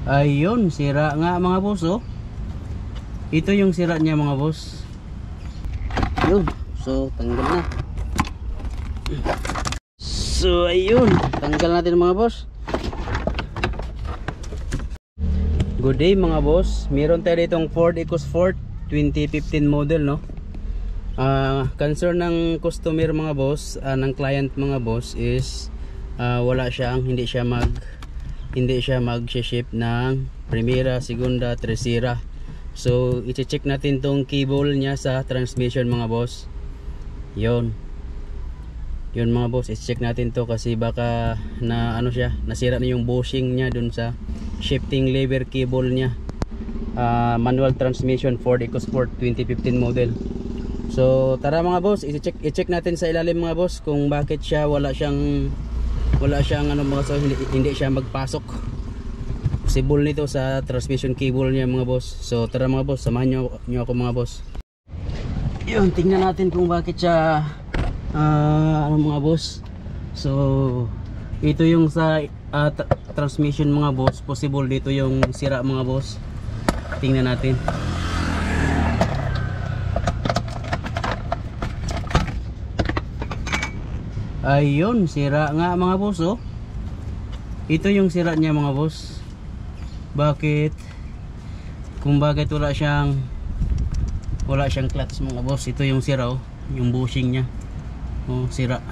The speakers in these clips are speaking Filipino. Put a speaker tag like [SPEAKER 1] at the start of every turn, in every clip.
[SPEAKER 1] Ayun, sira nga mga boss oh. Ito yung sira niya mga boss. Yun, so tanggal na. So ayun, tanggal natin mga boss. Good day mga boss. Meron tayo ditong Ford EcoSport 2015 model no. Concern ng customer mga boss, ng client mga boss is hindi siya mag-ship ng primera, segunda, tercera. So i-check natin tong cable niya sa transmission mga boss. Yun mga boss, i-check natin to kasi baka nasira na yung bushing niya dun sa shifting lever cable niya. Manual transmission Ford EcoSport 2015 model. So tara mga boss, i-check natin sa ilalim mga boss kung bakit siya wala siyang hindi siya magpasok. Possible nito sa transmission cable niya mga boss. So tara mga boss, samahan nyo ako mga boss. Yun, tingnan natin kung bakit siya mga boss. So ito yung sa transmission mga boss. Possible dito yung sira mga boss. Tingnan natin. Ayun, sira nga mga boss oh. Ito yung sira niya mga boss. Bakit? Kung bakit wala siyang clutch mga boss. Ito yung sira oh, yung bushing niya. Oh, sira.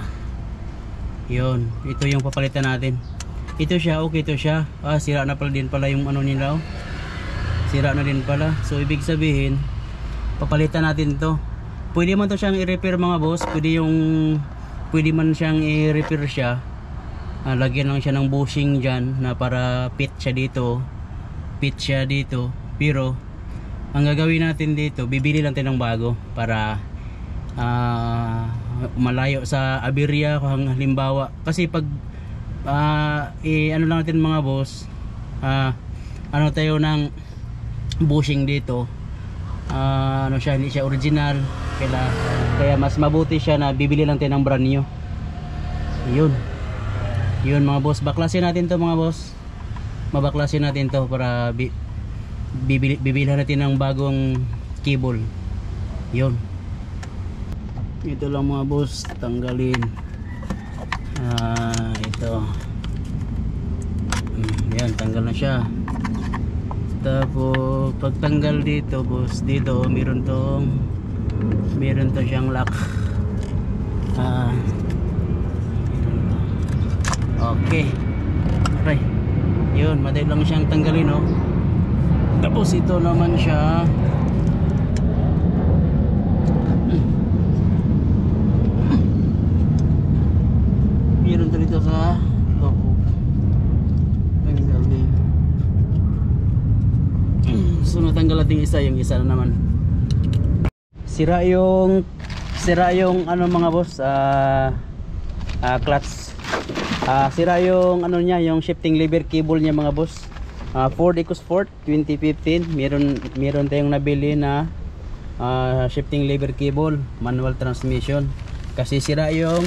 [SPEAKER 1] Yun, ito yung papalitan natin. Ito siya, okay ito siya. Sira na pala din pala yung ano nila oh. Sira na din pala. So ibig sabihin, papalitan natin to. Pwede man to siyang i-repair mga boss. Pwede man siyang i-repair siya. Lagyan lang siya ng bushing dyan na para fit siya dito. Pero ang gagawin natin dito, bibili lang tayo ng bago para malayo sa aberya kung halimbawa. Kasi pag ano lang natin mga boss, ano tayo ng bushing dito, hindi siya original. Kaya mas mabuti siya na bibili lang tayo ng brand new. Yun mga boss, baklasin natin to mga boss. Mabaklasin natin to para bibilhan natin ng bagong cable. Yun, ito lang mga boss, tanggalin. Ito yan, tanggal na siya. Tapos pagtanggal dito boss, dito meron to siyang lock. Okay. Yun, madali lang siyang tanggalin oh. Tapos ito naman siya. Meron dito sa loob. Tanggalin. So natanggal natin yung isa na naman. Sira yung ano mga boss, clutch. Sira yung ano niya, yung shifting lever cable niya mga boss. Ford EcoSport 2015, meron tayong nabili na shifting lever cable, manual transmission. Kasi sira yung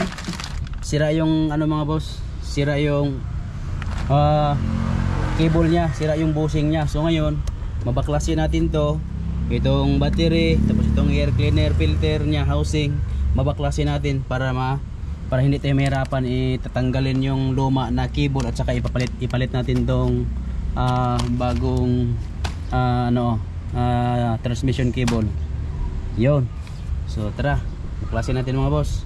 [SPEAKER 1] ano mga boss, sira yung cable niya, sira yung bushing niya. So ngayon, mabaklasin natin to, itong battery, tapos itong air cleaner filter niya, housing, mabaklasin natin para hindi tayo mahirapan itatanggalin yung luma na cable at saka ipalit natin tong bagong transmission cable. Yun. So tara, baklasin natin mga boss.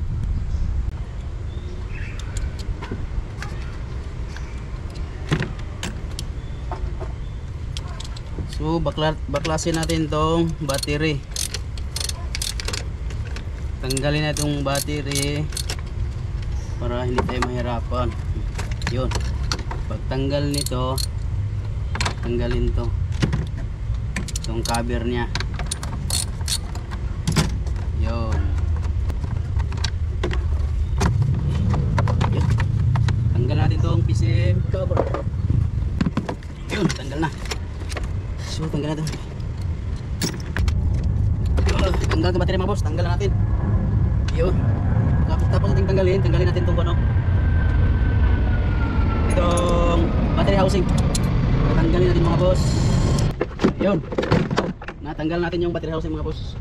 [SPEAKER 1] So baklasin natin tong battery. Tanggalin na itong battery para hindi tayo mahirapan. Yun, pagtanggal nito, tanggalin to, itong cover nya. Yun, tanggal natin itong PCM cover. Yun, tanggal na. So tanggal natin. Tanggal ke battery mga boss, tanggal natin. Yun, tapos natin tanggalin natin itong itong battery housing. Tanggalin natin mga mga boss. Yun. Natanggal natin yung battery housing mga boss.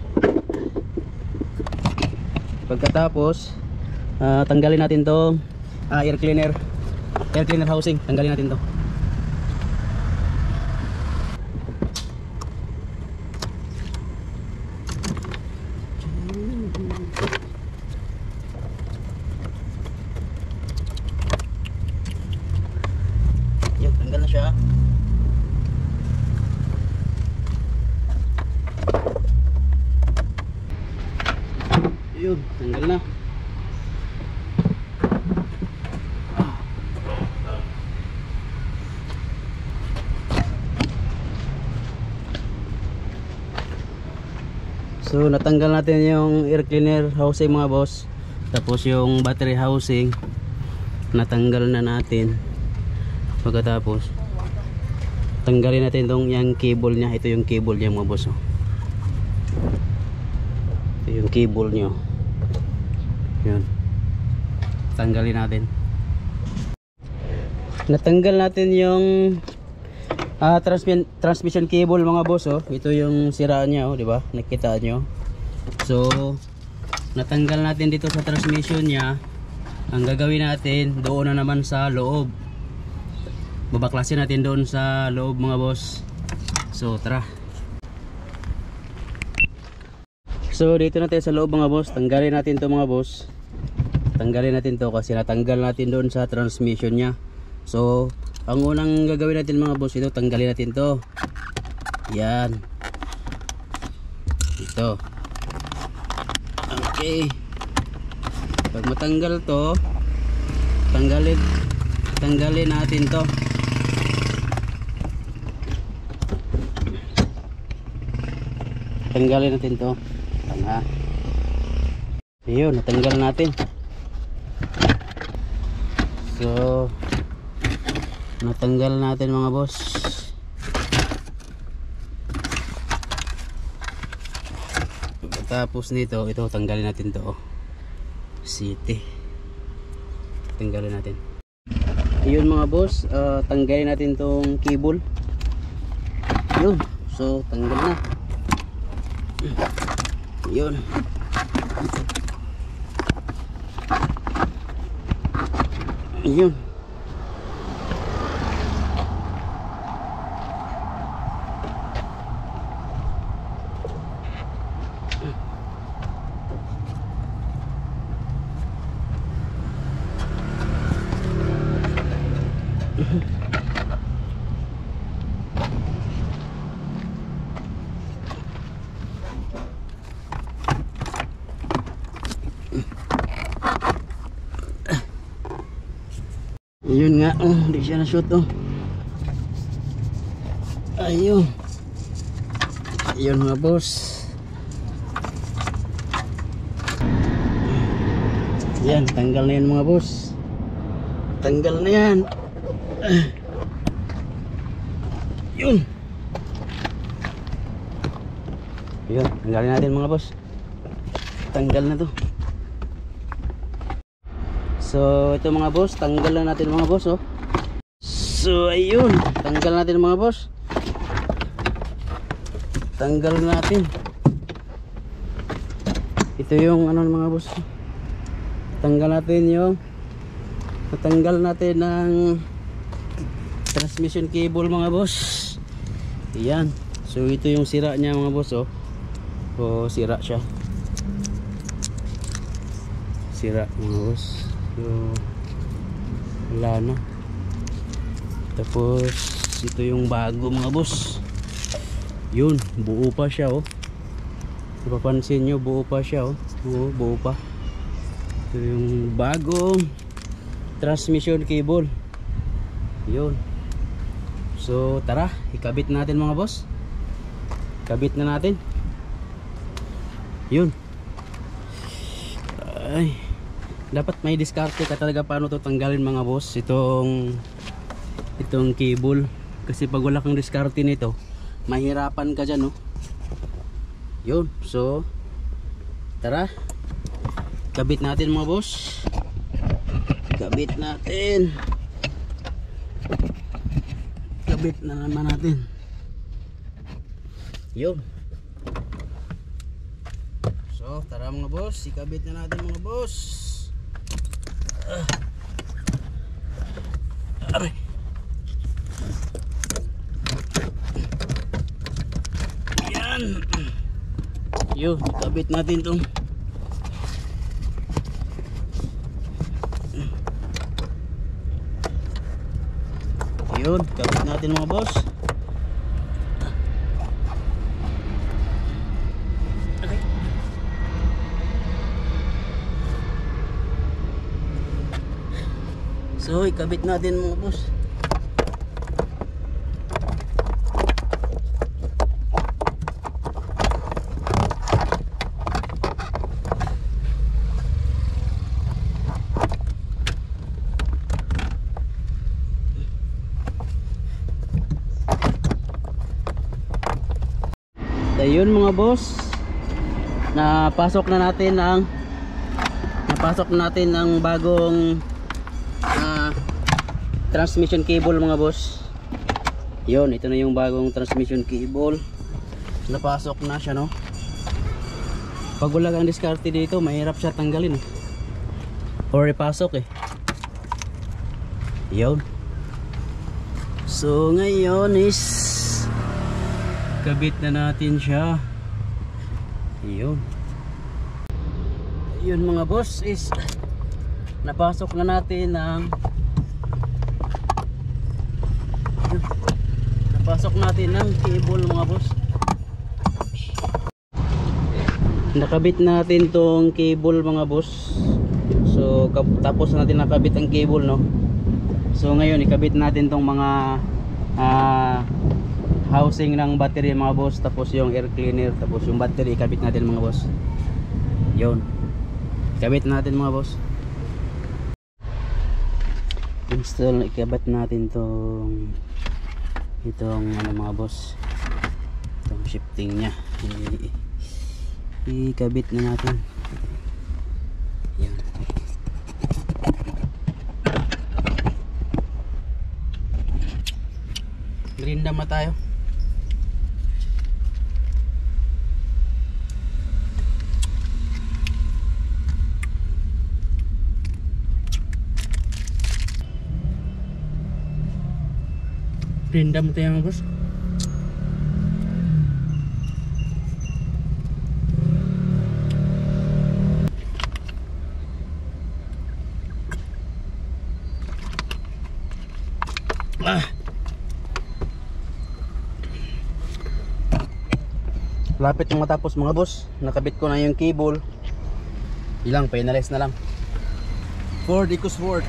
[SPEAKER 1] Pagkatapos tanggalin natin to air cleaner housing. Tanggalin natin to. Yun, tanggal na siya. Yun, tanggal na. So natanggal natin yung air cleaner housing mga boss. Tapos yung battery housing natanggal na natin. Pagkatapos tanggalin natin tong yung cable nya. Ito yung cable nya mga boss. Ito yung cable nya. Yun. Tanggalin natin. Natanggal natin yung transmission cable mga boss. Ito yung sira nya, di ba? Nakita nyo. So natanggal natin dito sa transmission nya. Ang gagawin natin doon na naman sa loob. Babaklasin natin doon sa loob mga boss. So tara. So dito natin sa loob mga boss. Tanggalin natin to mga boss. Tanggalin natin to kasi natanggal natin doon sa transmission nya. So ang unang gagawin natin mga boss, ito tanggalin natin to. Yan. Ito. Okay. Pag matanggal to, tanggalin natin to. Tanggalin natin to. Tanga. Ayun, natanggal natin. So natanggal natin mga boss. Tapos nito, ito tanggalin natin to. City. Tanggalin natin. Ayun mga boss, tanggalin natin tong cable. Yun. So tanggal na. Yun. Yun. Ayun nga, hindi siya na-shoot Ayun. Ayun mga boss. Yan, tanggal na yan mga boss. Tanggal na yan. Yun. Ayun, tanggalin natin mga boss. Tanggal na to. So ito mga boss, tanggal na natin mga boss So ayun, tanggal natin mga boss. Tanggal natin. Ito yung ano mga boss. Tanggal natin yung natanggal natin ng transmission cable mga boss. Ayan. So ito yung sira niya mga boss sira siya. Sira mga boss. So wala na. Tapos ito yung bago mga boss. Yun, buo pa siya Napapansin nyo, buo pa siya buo pa. Ito yung bagong transmission cable. Yun. So tara, ikabit natin mga boss. Kabit na natin. Yun. Ay, dapat may diskarte ka talaga paano to tanggalin mga boss, itong cable. Kasi pag wala kang diskarte nito, mahirapan ka dyan Yun. So tara, kabit natin mga boss. Kabit natin. ikabit na naman natin. Yun. So tara mga boss, ikabit na natin mga boss. Aray. Yan. Yun, ikabit natin tong yun, ikabit natin mga boss. Okay. So ikabit natin mga boss. Ayun mga boss, napasok na natin ang bagong transmission cable mga boss. Yun, ito na yung bagong transmission cable. Napasok na siya, no. Pag wala kang diskarte dito, mahirap siya tanggalin or ipasok eh. Yun. So ngayon is kabit na natin siya. Yun. Yun mga boss is napasok na natin ang cable mga boss. Nakabit natin tong cable mga boss. So tapos natin nakabit ang cable, no. So ngayon ikabit natin tong mga housing ng battery mga boss, tapos yung air cleaner, tapos yung battery ikabit natin mga boss. Yun, ikabit natin mga boss. Install, ikabit natin itong ano mga boss, itong shifting nya ikabit na natin. Yan. Grinda ma tayo. Rindam tayo mga boss. Lapit na matapos mga boss. Nakabit ko na yung cable. Ilang, finalize na lang. Ford EcoSport.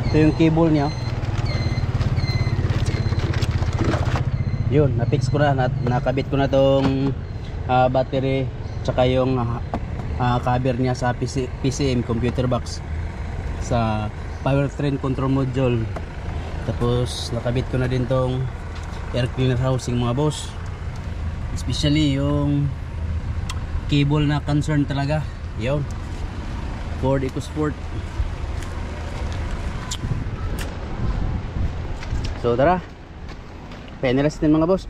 [SPEAKER 1] Ito yung cable niya. Yun, na-fix ko na, nakabit ko na tong battery tsaka yung cover niya sa PCM computer box sa powertrain control module. Tapos nakabit ko na din tong air cleaner housing mga boss. Especially yung cable na concern talaga. Yun, Ford EcoSport. So tara, finalize din mga boss.